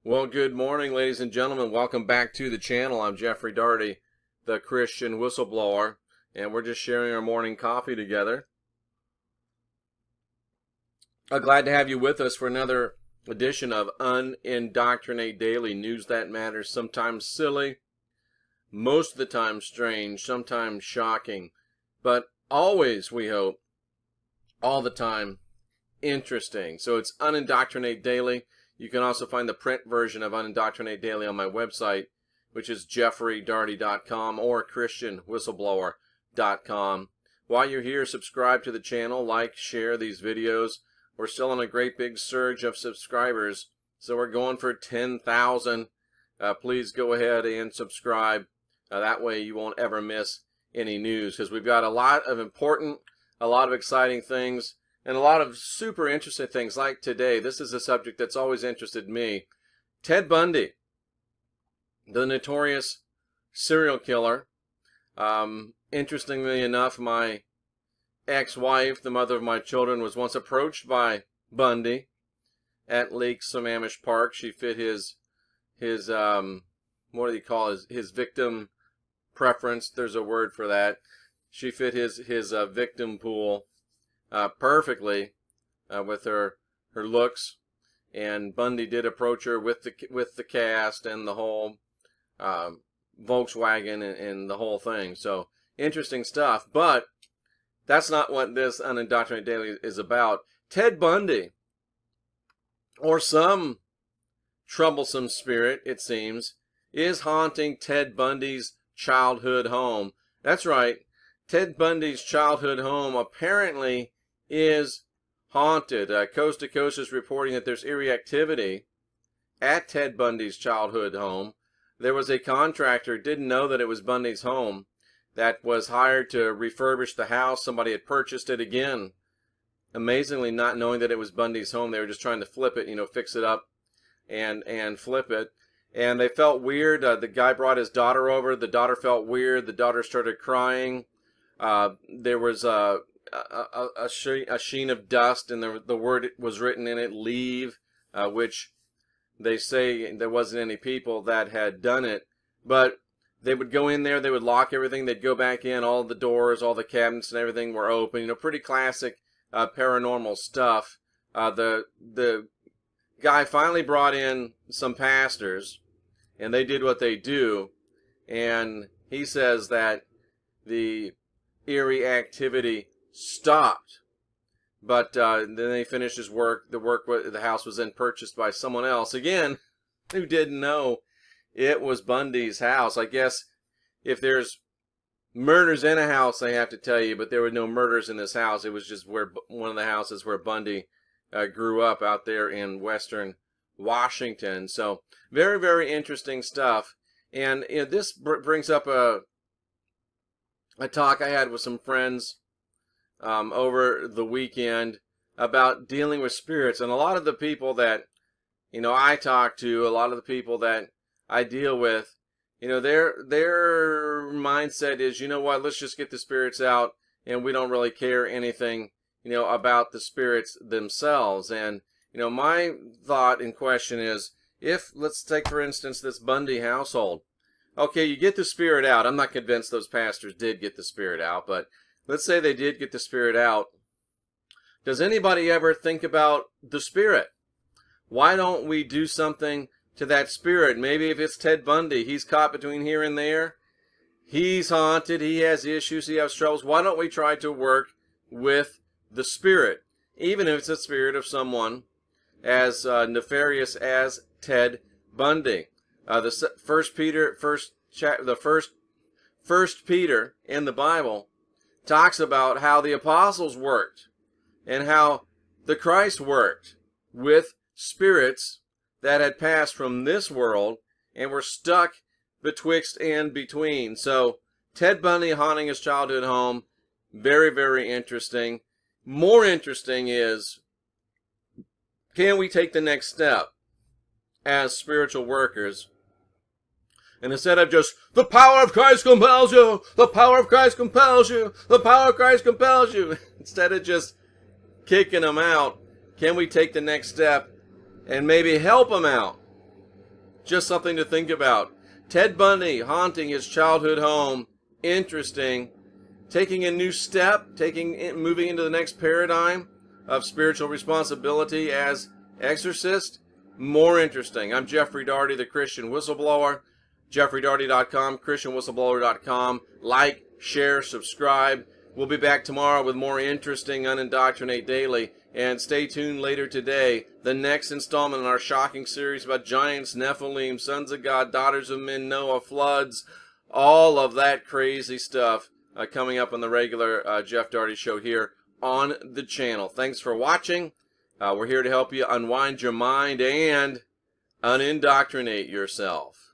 Well, good morning, ladies and gentlemen. Welcome back to the channel. I'm Jeffrey Darty, the Christian Whistleblower, and we're just sharing our morning coffee together. Glad to have you with us for another edition of Unindoctrinate Daily. News that matters, sometimes silly, most of the time strange, sometimes shocking, but always, we hope, all the time interesting. So it's Unindoctrinate Daily. You can also find the print version of Unindoctrinate Daily on my website, which is jeffreydarty.com or christianwhistleblower.com. While you're here, subscribe to the channel, like, share these videos. We're still on a great big surge of subscribers, so we're going for 10,000. Please go ahead and subscribe. That way you won't ever miss any news, because we've got a lot of important, a lot of exciting things, and a lot of super interesting things like today. This is a subject that's always interested me. Ted Bundy, the notorious serial killer. Interestingly enough, my ex-wife, the mother of my children, was once approached by Bundy at Lake Sammamish Park. She fit his what do you call his victim preference? There's a word for that. She fit his victim pool perfectly with her looks, and Bundy did approach her with the cast and the whole Volkswagen and the whole thing. So interesting stuff, but that's not what this Unindoctrinated Daily is about. Ted Bundy, or some troublesome spirit, it seems, is haunting Ted Bundy's childhood home. That's right. Ted Bundy's childhood home apparently is haunted. Coast to Coast is reporting that there's eerie activity at Ted Bundy's childhood home. There was a contractor, didn't know that it was Bundy's home, that was hired to refurbish the house. Somebody had purchased it again, amazingly not knowing that it was Bundy's home. They were just trying to flip it, fix it up and flip it. And they felt weird. The guy brought his daughter over. The daughter felt weird. The daughter started crying. There was a sheen of dust, and the word was written in it, leave, which they say there wasn't any people that had done it. But they would go in there, they would lock everything, they'd go back in, all the doors, all the cabinets and everything were open. Pretty classic paranormal stuff. The guy finally brought in some pastors, and they did what they do, and he says that the eerie activity stopped. But then they finished his work. The house was then purchased by someone else, again, who didn't know it was Bundy's house. I guess if there's murders in a house, they have to tell you, but there were no murders in this house. It was just one of the houses where Bundy grew up out there in western Washington. So very, very interesting stuff. And this brings up a talk I had with some friends over the weekend about dealing with spirits. And a lot of the people that I talk to, a lot of the people that I deal with, their mindset is, what, let's just get the spirits out, and we don't really care anything, about the spirits themselves. And, my thought in question is, let's take, for instance, this Bundy household. Okay, you get the spirit out. I'm not convinced those pastors did get the spirit out, but let's say they did get the spirit out. Does anybody ever think about the spirit? Why don't we do something to that spirit? Maybe if it's Ted Bundy, he's caught between here and there. He's haunted. He has issues. He has troubles. Why don't we try to work with the spirit, even if it's the spirit of someone as nefarious as Ted Bundy? The first Peter in the Bible talks about how the apostles worked and how the Christ worked with spirits that had passed from this world and were stuck betwixt and between. So Ted Bundy haunting his childhood home, very, very interesting. More interesting is, can we take the next step as spiritual workers? And instead of just, the power of Christ compels you, the power of Christ compels you, the power of Christ compels you, instead of just kicking them out, can we take the next step and maybe help them out Just something to think about. Ted Bundy haunting his childhood home. Interesting. Taking a new step, moving into the next paradigm of spiritual responsibility as exorcist. More interesting. I'm Jeffrey Daugherty, the Christian Whistleblower. JeffreyDaugherty.com, ChristianWhistleblower.com. Like, share, subscribe. We'll be back tomorrow with more interesting Unindoctrinate Daily. And stay tuned later today. The next installment in our shocking series about giants, Nephilim, sons of God, daughters of men, Noah, floods, all of that crazy stuff coming up on the regular Jeff Daugherty show here on the channel. Thanks for watching. We're here to help you unwind your mind and unindoctrinate yourself.